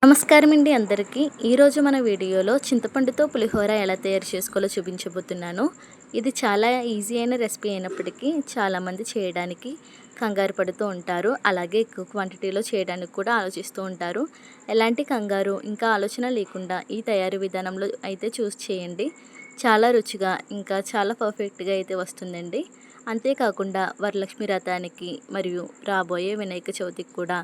నమస్కారం అండి అందరికీ. ఈరోజు మన వీడియోలో చింతపండుతో పులిహోర ఎలా తయారు చేసుకోవాలో చూపించబోతున్నాను. ఇది చాలా ఈజీ అయిన రెసిపీ అయినప్పటికీ చాలామంది చేయడానికి కంగారు పడుతూ ఉంటారు. అలాగే ఎక్కువ క్వాంటిటీలో చేయడానికి కూడా ఆలోచిస్తూ ఉంటారు. ఎలాంటి కంగారు ఇంకా ఆలోచన లేకుండా ఈ తయారీ విధానంలో అయితే చూసి చేయండి. చాలా రుచిగా ఇంకా చాలా పర్ఫెక్ట్గా అయితే వస్తుందండి. అంతేకాకుండా వరలక్ష్మి వ్రతానికి మరియు రాబోయే వినాయక చవితికి కూడా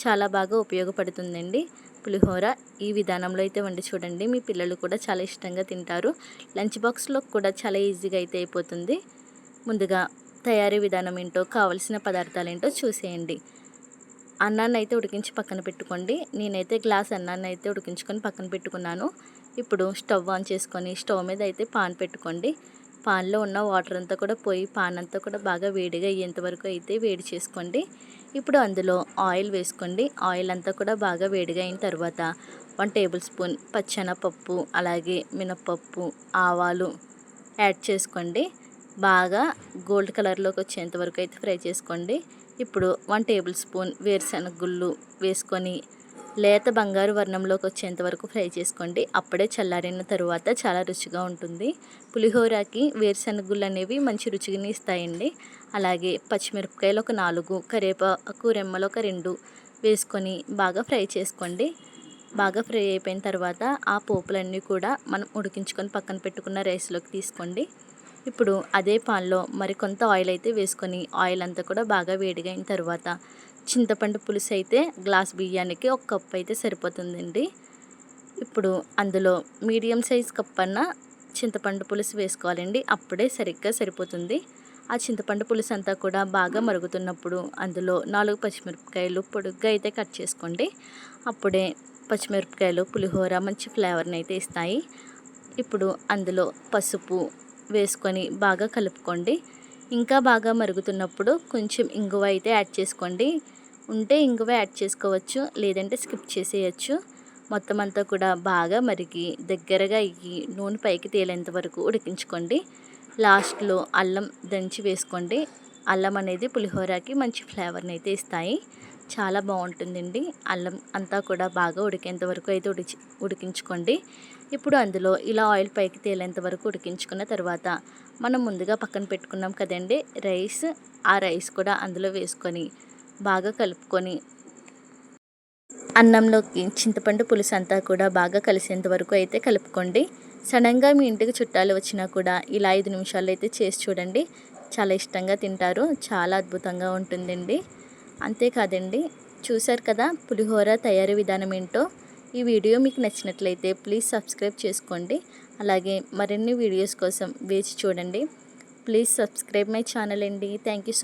చాలా బాగా ఉపయోగపడుతుందండి. పులిహోర ఈ విధానంలో అయితే వండి చూడండి. మీ పిల్లలు కూడా చాలా ఇష్టంగా తింటారు. లంచ్ బాక్స్లో కూడా చాలా ఈజీగా అయితే అయిపోతుంది. ముందుగా తయారీ విధానం ఏంటో, కావలసిన పదార్థాలు ఏంటో చూసేయండి. అన్నాన్ని అయితే ఉడికించి పక్కన పెట్టుకోండి. నేనైతే గ్లాస్ అన్నాన్ని అయితే ఉడికించుకొని పక్కన పెట్టుకున్నాను. ఇప్పుడు స్టవ్ ఆన్ చేసుకొని స్టవ్ మీద అయితే పాన్ పెట్టుకోండి. పాన్లో ఉన్న వాటర్ అంతా కూడా పోయి పాన్ అంతా కూడా బాగా వేడిగా అయ్యేంత వరకు అయితే వేడి చేసుకోండి. ఇప్పుడు అందులో ఆయిల్ వేసుకోండి. ఆయిల్ అంతా కూడా బాగా వేడిగా అయిన తర్వాత 1 టేబుల్ స్పూన్ పచ్చెనపప్పు, అలాగే మినపప్పు, ఆవాలు యాడ్ చేసుకోండి. బాగా గోల్డ్ కలర్లోకి వచ్చేంత వరకు అయితే ఫ్రై చేసుకోండి. ఇప్పుడు 1 టేబుల్ స్పూన్ వేరుశనగ గుళ్ళు వేసుకొని లేత బంగారు వర్ణంలోకి వచ్చేంత వరకు ఫ్రై చేసుకోండి. అప్పుడే చల్లారిన తరువాత చాలా రుచిగా ఉంటుంది. పులిహోరకి వేరుశనగ గుళ్ళు అనేవి మంచి రుచిని ఇస్తాయండి. అలాగే పచ్చిమిరపకాయలు ఒక 4, కరివేపాకు రెమ్మలు ఒక 2 వేసుకొని బాగా ఫ్రై చేసుకోండి. బాగా ఫ్రై అయిపోయిన తర్వాత ఆ పోపులన్నీ కూడా మనం ఉడికించుకొని పక్కన పెట్టుకున్న రైస్లోకి తీసుకోండి. ఇప్పుడు అదే పాన్లో మరికొంత ఆయిల్ అయితే వేసుకొని ఆయిల్ అంతా కూడా బాగా వేడిగా అయిన తర్వాత చింతపండు పులుసు అయితే గ్లాస్ బియ్యానికి 1 కప్ అయితే సరిపోతుందండి. ఇప్పుడు అందులో మీడియం సైజ్ కప్ అన్న చింతపండు పులుసు వేసుకోవాలండి. అప్పుడే సరిగ్గా సరిపోతుంది. ఆ చింతపండు పులుసు అంతా కూడా బాగా మరుగుతున్నప్పుడు అందులో 4 పచ్చిమిరపకాయలు పొడుగ్గా అయితే కట్ చేసుకోండి. అప్పుడే పచ్చిమిరపకాయలు పులిహోర మంచి ఫ్లేవర్ని అయితే ఇస్తాయి. ఇప్పుడు అందులో పసుపు వేసుకొని బాగా కలుపుకోండి. ఇంకా బాగా మరుగుతున్నప్పుడు కొంచెం ఇంగువ అయితే యాడ్ చేసుకోండి. ఉంటే ఇంగువ యాడ్ చేసుకోవచ్చు, లేదంటే స్కిప్ చేసేయచ్చు. మొత్తం అంతా కూడా బాగా మరిగి దగ్గరగా అయ్యి నూనె పైకి తేలేంత వరకు ఉడికించుకోండి. లాస్ట్లో అల్లం దంచి వేసుకోండి. అల్లం అనేది పులిహోరకి మంచి ఫ్లేవర్ని అయితే ఇస్తాయి. చాలా బాగుంటుందండి. అల్లం అంతా కూడా బాగా ఉడికేంత వరకు అయితే ఉడికించుకోండి. ఇప్పుడు అందులో ఇలా ఆయిల్ పైకి తేలేంత వరకు ఉడికించుకున్న తర్వాత మనం ముందుగా పక్కన పెట్టుకున్నాం కదండి రైస్, ఆ రైస్ కూడా అందులో వేసుకొని బాగా కలుపుకొని అన్నంలోకి చింతపండు పులుసు అంతా కూడా బాగా కలిసేంత వరకు అయితే కలుపుకోండి. సడన్గా మీ ఇంటికి చుట్టాలు వచ్చినా కూడా ఇలా 5 నిమిషాల్లో అయితే చేసి చూడండి. చాలా ఇష్టంగా తింటారు. చాలా అద్భుతంగా ఉంటుందండి. అంతేకాదండి, చూశారు కదా పులిహోర తయారీ విధానం ఏంటో. ఈ వీడియో మీకు నచ్చినట్లయితే ప్లీజ్ సబ్స్క్రైబ్ చేసుకోండి. అలాగే మరిన్ని వీడియోస్ కోసం వేచి చూడండి. ప్లీజ్ సబ్స్క్రైబ్ మై ఛానల్ అండి. Thank you.